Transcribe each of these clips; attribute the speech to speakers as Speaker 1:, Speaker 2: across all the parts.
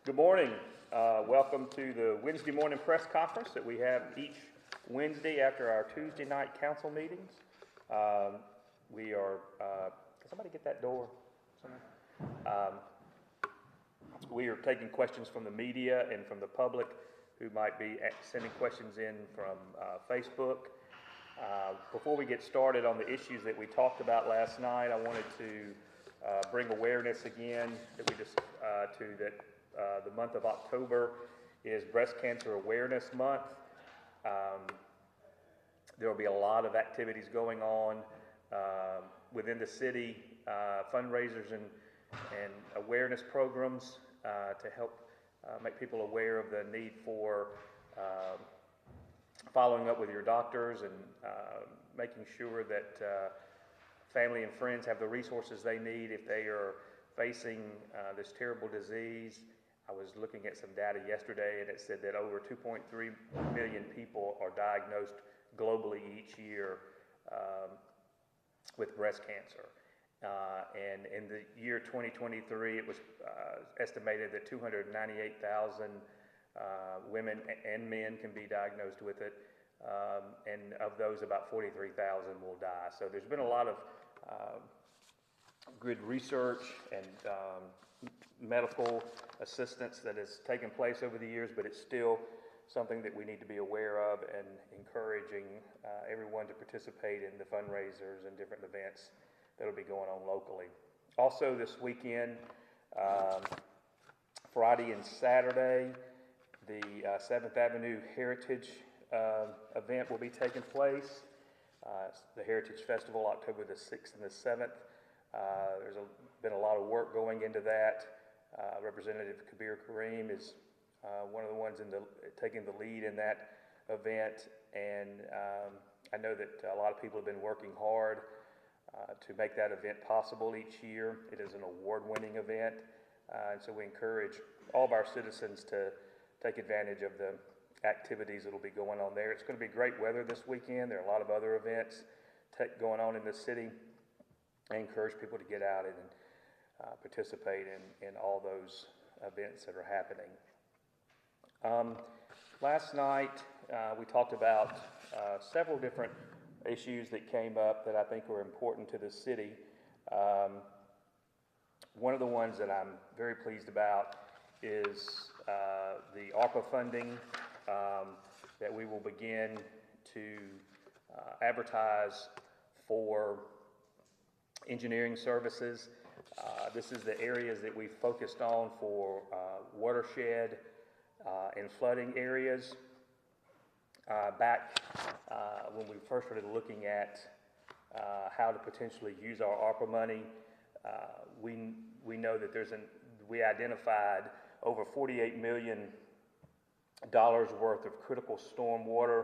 Speaker 1: Good morning. Welcome to the Wednesday morning press conference that we have each Wednesday after our Tuesday night council meetings. Can somebody get that door? We are taking questions from the media and from the public who might be sending questions in from Facebook. Before we get started on the issues that we talked about last night, I wanted to bring awareness again that the month of October is Breast Cancer Awareness Month. There will be a lot of activities going on within the city, fundraisers and awareness programs to help make people aware of the need for following up with your doctors and making sure that family and friends have the resources they need if they are facing this terrible disease. I was looking at some data yesterday, and it said that over 2.3 million people are diagnosed globally each year with breast cancer. And in the year 2023, it was estimated that 298,000 women and men can be diagnosed with it, and of those, about 43,000 will die. So there's been a lot of good research and medical assistance that has taken place over the years, but it's still something that we need to be aware of, and encouraging everyone to participate in the fundraisers and different events that will be going on locally. Also this weekend, Friday and Saturday, the 7th Avenue Heritage event will be taking place. The Heritage Festival, October the 6th and the 7th. There's been a lot of work going into that. Representative Kabir Kareem is one of the ones taking the lead in that event, and I know that a lot of people have been working hard to make that event possible each year. It is an award-winning event, and so we encourage all of our citizens to take advantage of the activities that will be going on there. It's going to be great weather this weekend. There are a lot of other events going on in the city. I encourage people to get out and participate in all those events that are happening. Last night, we talked about several different issues that came up that I think were important to the city. One of the ones that I'm very pleased about is the ARPA funding that we will begin to advertise for engineering services. This is the areas that we focused on for watershed and flooding areas. Back when we first started looking at how to potentially use our ARPA money, we know that we identified over $48 million worth of critical stormwater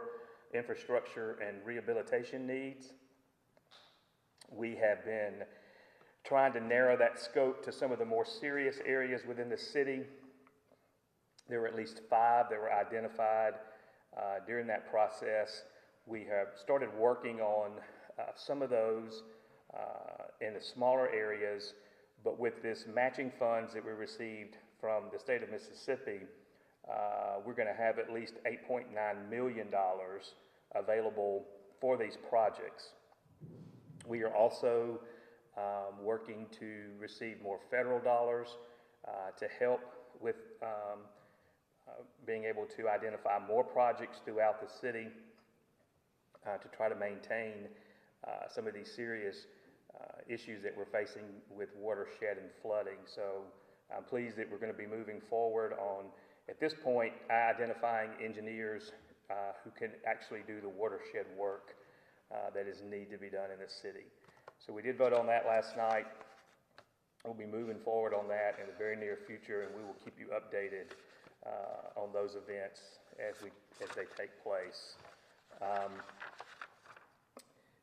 Speaker 1: infrastructure and rehabilitation needs. We have been trying to narrow that scope to some of the more serious areas within the city. There were at least 5 that were identified during that process. We have started working on some of those in the smaller areas, but with this matching funds that we received from the state of Mississippi, we're going to have at least $8.9 million available for these projects. We are also working to receive more federal dollars to help with being able to identify more projects throughout the city to try to maintain some of these serious issues that we're facing with watershed and flooding. So I'm pleased that we're going to be moving forward on, at this point, identifying engineers who can actually do the watershed work that is need to be done in the city. So we did vote on that last night. We'll be moving forward on that in the very near future, and we will keep you updated on those events as they take place.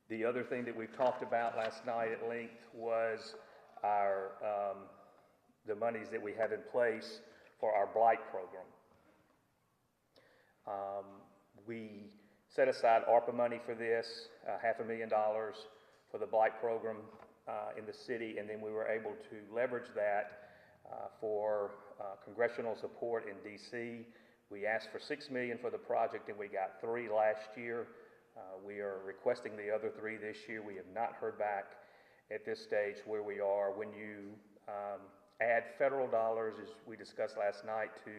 Speaker 1: The other thing that we've talked about last night at length was the monies that we have in place for our blight program. We set aside ARPA money for this, $500,000 for the blight program in the city, and then we were able to leverage that for congressional support in DC. We asked for $6 million for the project and we got 3 last year. We are requesting the other 3 this year. We have not heard back at this stage where we are. When you add federal dollars, as we discussed last night, to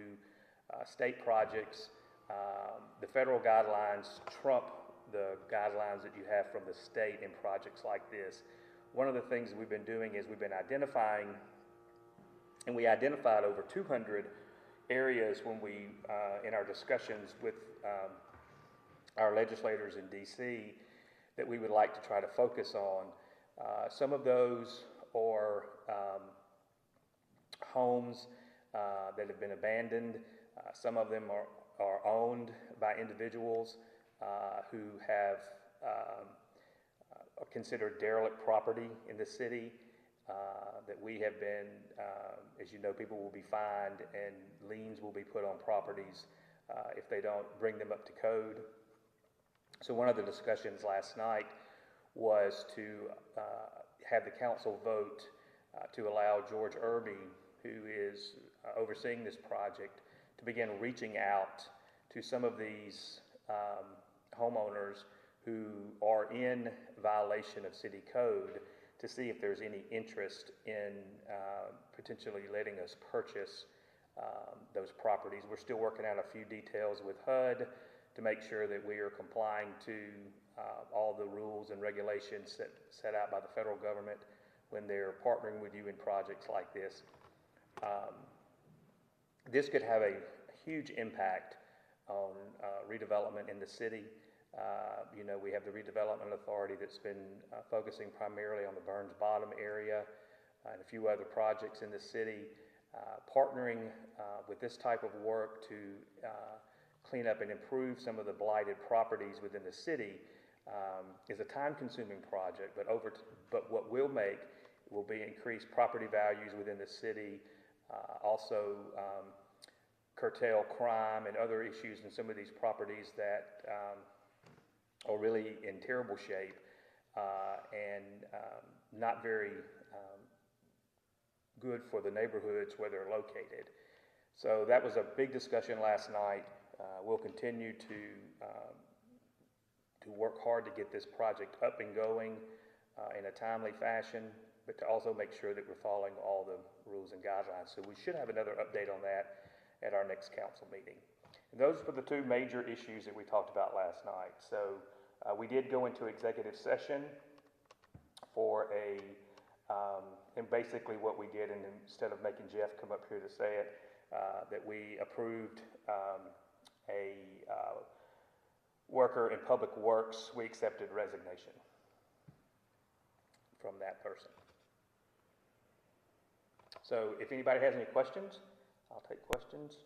Speaker 1: state projects, the federal guidelines trump the guidelines that you have from the state in projects like this. One of the things that we've been doing is we've been identifying, and we identified over 200 areas when we, in our discussions with our legislators in DC, that we would like to try to focus on. Some of those are homes that have been abandoned. Some of them are owned by individuals who have are considered derelict property in the city, that we have been, as you know, people will be fined and liens will be put on properties if they don't bring them up to code. So one of the discussions last night was to have the council vote to allow George Irby, who is overseeing this project, to begin reaching out to some of these homeowners who are in violation of city code to see if there's any interest in potentially letting us purchase those properties. We're still working out a few details with HUD to make sure that we are complying to all the rules and regulations set out by the federal government when they're partnering with you in projects like this. This could have a huge impact on redevelopment in the city. You know, we have the redevelopment authority that's been focusing primarily on the Burns Bottom area and a few other projects in the city. Partnering with this type of work to clean up and improve some of the blighted properties within the city is a time-consuming project, but what will make will be increased property values within the city, also curtail crime and other issues in some of these properties that are really in terrible shape and not very good for the neighborhoods where they're located. So that was a big discussion last night. We'll continue to work hard to get this project up and going in a timely fashion, but to also make sure that we're following all the rules and guidelines. So we should have another update on that at our next council meeting. And those were the 2 major issues that we talked about last night. So we did go into executive session for and basically what we did, and instead of making Jeff come up here to say it, that we approved a worker in public works. We accepted resignation from that person. So if anybody has any questions, I'll take questions.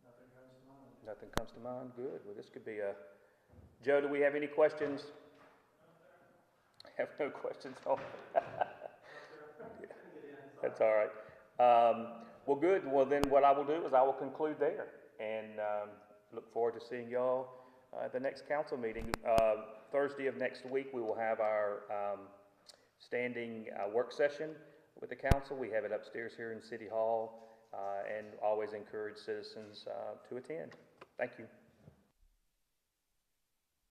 Speaker 2: Nothing comes to mind.
Speaker 1: Nothing comes to mind? Good. Well, this could be a... Joe, do we have any questions? I have no questions on that. That's all right. Well, good. Well, then what I will do is I will conclude there and look forward to seeing y'all at the next council meeting. Thursday of next week, we will have our standing work session with the council. We have it upstairs here in City Hall and always encourage citizens to attend. Thank you.